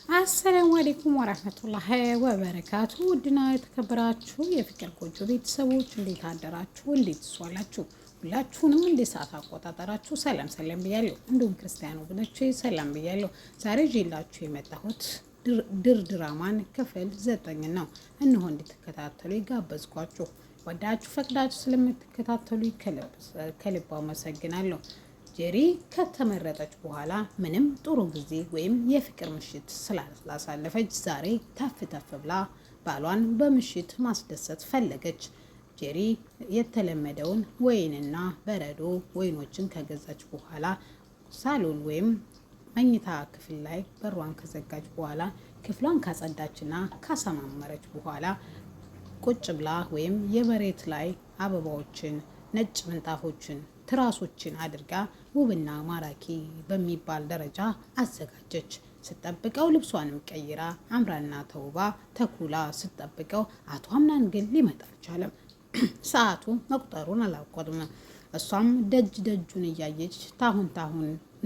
አሰላሙ አለይኩም ወራህመቱላሂ ወበረካቱ። ውድና የተከበራችሁ የፍቅር ጎጆ ቤተሰቦች እንዴት አደራችሁ? እንዴት ዋላችሁ? ሁላችሁንም እንደ ሰዓት አቆጣጠራችሁ ሰላም ብያለሁ። እንዲሁም ክርስቲያኑ ወገኖቼ ሰላም ብያለሁ። ዛሬ ይዤላችሁ የመጣሁት ድራማን ክፍል 9 ነው። እነሆ እንድትከታተሉ ይጋበዝኳችሁ። ወዳችሁ ፈቅዳችሁ ስለምትከታተሉ ከልብ አመሰግናለሁ። ጄሪ ከተመረጠች በኋላ ምንም ጥሩ ጊዜ ወይም የፍቅር ምሽት ስላሳለፈች ዛሬ ተፍ ብላ ባሏን በምሽት ማስደሰት ፈለገች። ጄሪ የተለመደውን ወይንና በረዶ ወይኖችን ከገዛች በኋላ ሳሎን ወይም መኝታ ክፍል ላይ በሯን ከዘጋች በኋላ ክፍሏን ካጸዳችና ካሰማመረች በኋላ ቁጭ ብላ ወይም የመሬት ላይ አበባዎችን፣ ነጭ ምንጣፎችን፣ ትራሶችን አድርጋ ውብና ማራኪ በሚባል ደረጃ አዘጋጀች። ስትጠብቀው ልብሷንም ቀይራ አምራና ተውባ ተኩላ ስትጠብቀው አቶ አምናን ግን ሊመጣ አልቻለም። ሰዓቱ መቁጠሩን አላቆመም። እሷም ደጁን እያየች ታሁን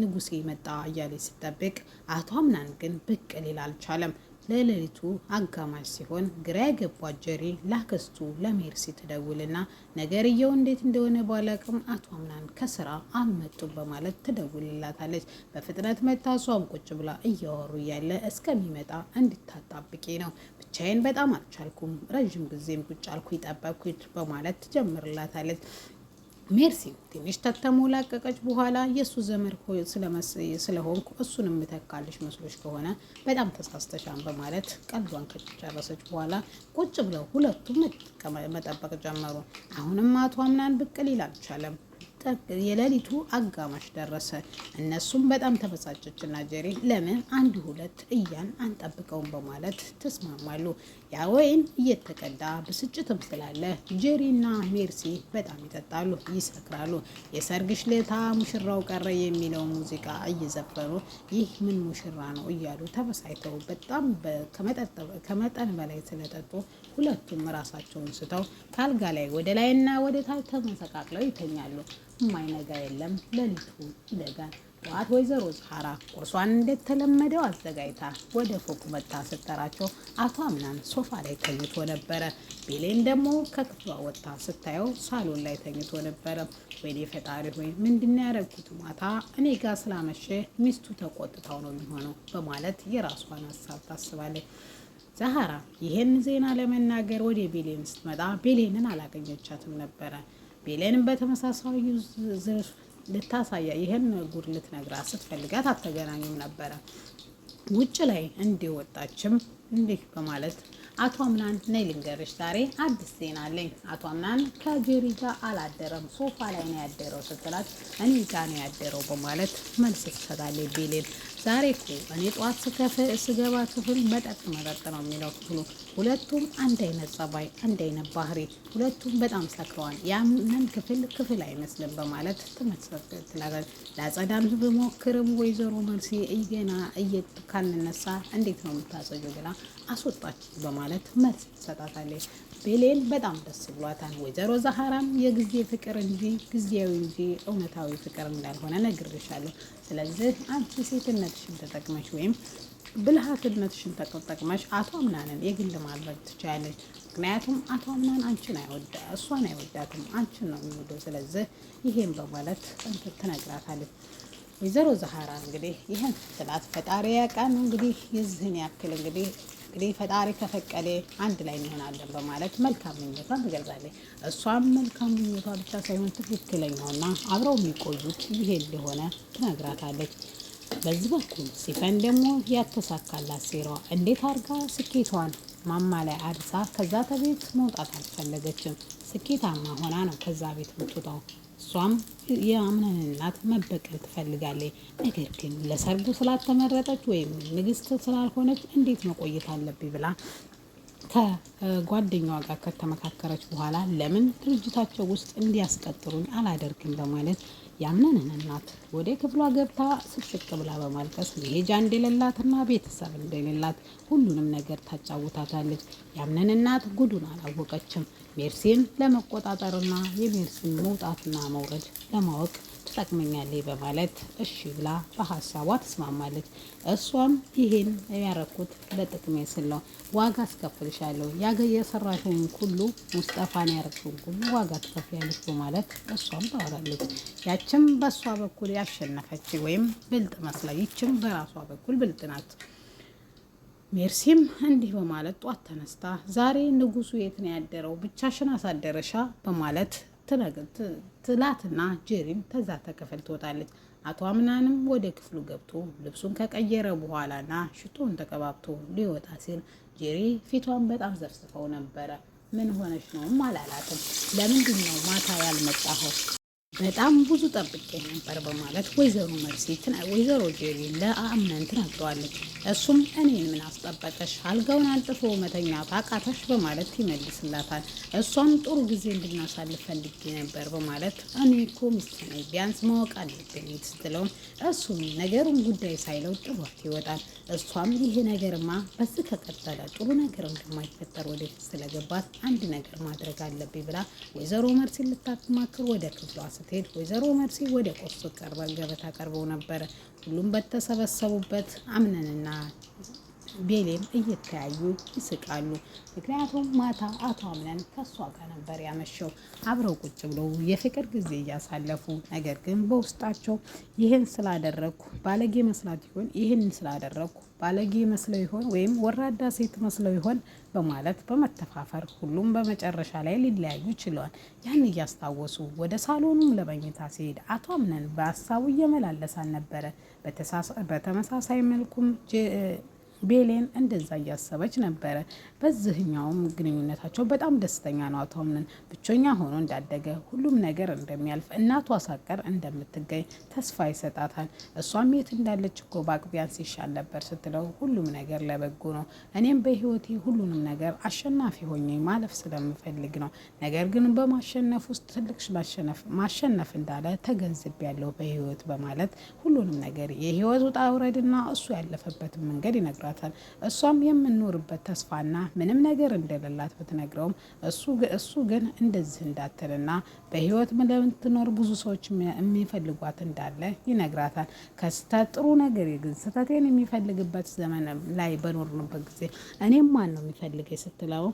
ንጉሴ መጣ እያለች ስትጠብቅ አቶ አምናን ግን ብቅ ሊል አልቻለም። ለሌሊቱ አጋማሽ ሲሆን ግራ የገባት ጄሪ ላክስቱ ለሜርሲ ትደውልና ነገርየው እንዴት እንደሆነ ባላቅም አቶ አምናን ከስራ አልመጡም በማለት ትደውልላታለች። በፍጥነት መታሷም ቁጭ ብላ እያወሩ እያለ እስከሚመጣ እንድታጣብቂ ነው። ብቻዬን በጣም አልቻልኩም፣ ረዥም ጊዜም ቁጭ አልኩ ጠበቅኩት በማለት ትጀምርላታለች። ሜርሲ ትንሽ ተተሞላቀቀች በኋላ የሱ ዘመድ ስለሆንኩ እሱን የምተካልሽ መስሎሽ ከሆነ በጣም ተሳስተሻን በማለት ቀልዷን ከጨረሰች በኋላ ቁጭ ብለው ሁለቱም መጠበቅ ጀመሩ። አሁንም አቶ አምናን ብቅ ሊል አልቻለም። የሌሊቱ አጋማሽ ደረሰ። እነሱም በጣም ተበሳጨችና ጄሪ ለምን አንድ ሁለት እያን አንጠብቀውም በማለት ተስማማሉ። ያ ወይን እየተቀዳ ብስጭትም ስላለ ጄሪና ሜርሲ በጣም ይጠጣሉ፣ ይሰክራሉ። የሰርግሽ ለታ ሙሽራው ቀረ የሚለው ሙዚቃ እየዘፈኑ ይህ ምን ሙሽራ ነው እያሉ ተበሳይተው በጣም ከመጠን በላይ ስለጠጡ ሁለቱም ራሳቸውን ስተው ካልጋ ላይ ወደ ላይና ወደ ታች ተመሰቃቅለው ይተኛሉ። የማይነጋ የለም፣ ሌሊቱ ይነጋል። ጠዋት ወይዘሮ ዛህራ ቁርሷን እንደተለመደው አዘጋጅታ ወደ ፎቅ መጣ ስትጠራቸው አቶ አምናን ሶፋ ላይ ተኝቶ ነበረ። ቤሌን ደግሞ ከክፍሏ ወጥታ ስታየው ሳሎን ላይ ተኝቶ ነበረ። ወይኔ ፈጣሪ ሆይ ምንድነው ያደረኩት? ማታ እኔ ጋር ስላመሸ ሚስቱ ተቆጥታው ነው የሚሆነው በማለት የራሷን ሀሳብ ታስባለች። ዛህራ ይህን ዜና ለመናገር ወደ ቤሌን ስትመጣ ቤሌንን አላገኘቻትም ነበረ። ቤሌንን በተመሳሳይ ልታሳያ ይህን ጉድ ልትነግራት ስትፈልጋት አልተገናኙም ነበረ። ውጭ ላይ እንዲወጣችም እንዲህ በማለት አቶ አምናን ነይ ልንገርሽ፣ ዛሬ አዲስ ዜና አለኝ። አቶ አምናን ከጄሪ ጋር አላደረም፣ ሶፋ ላይ ነው ያደረው ስትላት እኔ ጋር ነው ያደረው በማለት መልስ ትሰጣለች። ቤሌን ዛሬ እኮ እኔ ጠዋት ስገባ ክፍል መጠጥ ነው የሚለው ክፍሉ። ሁለቱም አንድ አይነት ጸባይ፣ አንድ አይነት ባህሪ፣ ሁለቱም በጣም ሰክረዋል። ያንን ክፍል አይመስልም በማለት ትመስላለች። ላጸዳም ብሞክርም ወይዘሮ መልሲ ገና ካልነሳ እንዴት ነው የምታጸጁ ብላ አስወጣች በማለት መልስ ትሰጣታለች። ቤሌን በጣም ደስ ብሏታል። ወይዘሮ ዛህራም የጊዜ ፍቅር እንጂ ጊዜያዊ እንጂ እውነታዊ ፍቅር እንዳልሆነ ነግሬሻለሁ። ስለዚህ አንቺ ሴትነትሽን ተጠቅመሽ ወይም ብልሃትነትሽን ተጠቅመሽ አቶ አምናንን የግል ማድረግ ትችያለሽ። ምክንያቱም አቶ አምናን እሷን አይወዳትም፣ አንቺን ነው የሚወደው። ስለዚህ ይሄን በማለት ትነግራታለች። ወይዘሮ ዛህራ እንግዲህ ይህን ትላት ፈጣሪ ያውቃል። እንግዲህ የዚህን ያክል እንግዲህ ፈጣሪ ከፈቀደ አንድ ላይ እንሆናለን በማለት መልካም ምኞቷን ትገልጻለች። እሷም መልካም ምኞቷ ብቻ ሳይሆን ትክክለኛውና አብረው የሚቆዩት ይሄ እንደሆነ ትነግራታለች። በዚህ በኩል ሲፈን ደግሞ ያተሳካላት ሴራዋ እንዴት አድርጋ ስኬቷን ማማ ላይ አድርሳ ከዛ ከቤት መውጣት አልፈለገችም። ስኬታማ ሆና ነው ከዛ ቤት የምትወጣው። እሷም የአምናን እናት መበቀል ትፈልጋለች። ነገር ግን ለሰርጉ ስላልተመረጠች ወይም ንግስት ስላልሆነች እንዴት መቆየት አለብኝ ብላ ከጓደኛዋ ጋር ከተመካከረች በኋላ ለምን ድርጅታቸው ውስጥ እንዲያስቀጥሩኝ አላደርግም በማለት ያምናንን እናት ወደ ክፍሏ ገብታ ስቅስቅ ብላ በማልቀስ መሄጃ እንደሌላትና ቤተሰብ እንደሌላት ሁሉንም ነገር ታጫውታታለች። ያምናን እናት ጉዱን አላወቀችም። ሜርሲን ለመቆጣጠርና የሜርሲን መውጣትና መውረድ ለማወቅ ትጠቅመኛለች በማለት እሺ ብላ በሀሳቧ ትስማማለች። እሷም ይሄን ያረኩት ለጥቅሜ ስል ነው፣ ዋጋ አስከፍልሻለሁ፣ የሰራሽውን ሁሉ ሙስጠፋን ያረግሽውን ሁሉ ዋጋ ትከፍያለች በማለት እሷም ታወራለች። ያችም በእሷ በኩል ያሸነፈች ወይም ብልጥ መስላ፣ ይችም በራሷ በኩል ብልጥ ናት። ሜርሲም እንዲህ በማለት ጧት ተነስታ ዛሬ ንጉሱ የት ነው ያደረው? ብቻሽን አሳደረሻ? በማለት ትላትና ጄሪም ተዛ ተከፈል ትወጣለች። አቶ አምናንም ወደ ክፍሉ ገብቶ ልብሱን ከቀየረ በኋላና ሽቶን ተቀባብቶ ሊወጣ ሲል ጄሪ ፊቷን በጣም ዘፍዝፈው ነበረ። ምን ሆነሽ ነውም አላላትም። ለምንድን ነው ማታ ያልመጣኸው? በጣም ብዙ ጠብቄ ነበር በማለት ወይዘሮ ጄሪ ለአምነን ትነግረዋለች። እሱም እኔን ምን አስጠበቀሽ? አልጋውን አንጥፎ መተኛት አቃተሽ? በማለት ይመልስላታል። እሷም ጥሩ ጊዜ እንድናሳልፍ ፈልጌ ነበር በማለት እኔ እኮ ሚስት ነኝ ቢያንስ ማወቅ አለብኝ ስትለውም እሱም ነገሩን ጉዳይ ሳይለው ጥሏት ይወጣል። እሷም ይሄ ነገርማ በዚህ ከቀጠለ ጥሩ ነገር እንደማይፈጠር ወደፊት ስለገባት አንድ ነገር ማድረግ አለብኝ ብላ ወይዘሮ መርሲ ልታማክር ወደ ክፍሏ ስትሄድ ወይዘሮ መርሲ ወደ ቁርስ ገበታ ቀርበው ነበረ። ሁሉም በተሰበሰቡበት አምነንና ቤሌም እየተያዩ ይስቃሉ። ምክንያቱም ማታ አቶ አምነን ከሷ ጋር ነበር ያመሸው። አብረው ቁጭ ብለው የፍቅር ጊዜ እያሳለፉ፣ ነገር ግን በውስጣቸው ይህን ስላደረግኩ ባለጌ መስላት ይሆን፣ ይህን ስላደረግኩ ባለጌ መስለው ይሆን ወይም ወራዳ ሴት መስለው ይሆን በማለት በመተፋፈር ሁሉም በመጨረሻ ላይ ሊለያዩ ችለዋል። ያን እያስታወሱ ወደ ሳሎኑም ለመኝታ ሲሄድ አቶ አምነን በሀሳቡ እየመላለሳን ነበረ። በተመሳሳይ መልኩም ቤሌን እንደዛ እያሰበች ነበረ። በዚህኛውም ግንኙነታቸው በጣም ደስተኛ ነው። አቶ አምነን ብቸኛ ሆኖ እንዳደገ፣ ሁሉም ነገር እንደሚያልፍ፣ እናቷ ሳቀር እንደምትገኝ ተስፋ ይሰጣታል። እሷም የት እንዳለች እኮ በአቅቢያንስ ይሻል ነበር ስትለው ሁሉም ነገር ለበጎ ነው፣ እኔም በህይወቴ ሁሉንም ነገር አሸናፊ ሆኜ ማለፍ ስለምፈልግ ነው፣ ነገር ግን በማሸነፍ ውስጥ ትልቅ ማሸነፍ እንዳለ ተገንዝቤያለሁ በህይወት በማለት ሁሉንም ነገር የህይወት ውጣ ውረድና እሱ ያለፈበትን መንገድ ይነግራል። እሷም የምንኖርበት ተስፋና ምንም ነገር እንደሌላት ብትነግረውም እሱ ግን እንደዚህ እንዳትልና በህይወት ለምትኖር ብዙ ሰዎች የሚፈልጓት እንዳለ ይነግራታል። ከስተት ጥሩ ነገር ግን ስተቴን የሚፈልግበት ዘመን ላይ በኖርንበት ጊዜ እኔም ማን ነው የሚፈልገኝ ስትለው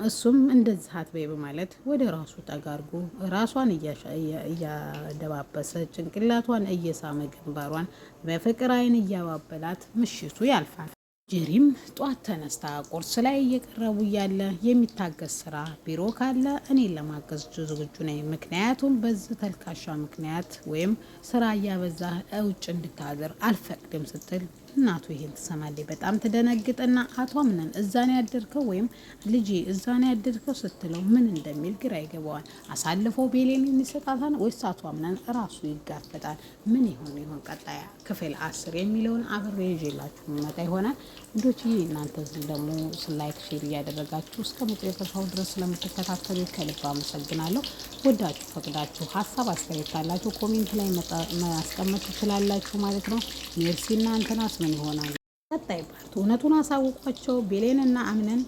እሱም እንደዚህ አትበይ በማለት ወደ ራሱ ጠጋርጎ ራሷን እያደባበሰ ጭንቅላቷን እየሳመ ግንባሯን በፍቅር አይን እያባበላት ምሽቱ ያልፋል። ጄሪም ጧት ተነስታ ቁርስ ላይ እየቀረቡ እያለ የሚታገዝ ስራ ቢሮ ካለ እኔን ለማገዝ ዝግጁ ነኝ፣ ምክንያቱም በዚህ ተልካሻ ምክንያት ወይም ስራ እያበዛ ውጭ እንድታድር አልፈቅድም ስትል እናቱ ይሄን ትሰማለች። በጣም ትደነግጥና አቶ አምነን እዛን ያደርከው ወይም ልጄ እዛን ያደርከው ስትለው ምን እንደሚል ግራ ይገባዋል። አሳልፎ ቤሌን የሚሰጣታን ወይስ አቶ አምነን ራሱ ይጋፈጣል? ምን ይሆን ቀጣይ ክፍል 10 የሚለውን አብሬ ይዤላችሁ መጣ ይሆናል። እንዶች እናንተ ደግሞ ላይክ ሼር እያደረጋችሁ እስከ መጨረሻው ድረስ ስለምትከታተሉ ከልብ አመሰግናለሁ። ወዳችሁ ፈቅዳችሁ ሀሳብ አስተያየት ካላችሁ ኮሜንት ላይ ማስቀመጥ ትችላላችሁ ማለት ነው። ሜርሲና አንተናስ ምን ይሆናል ቀጣይ ፓርት እውነቱን አሳውቋቸው ቤሌንና አምነን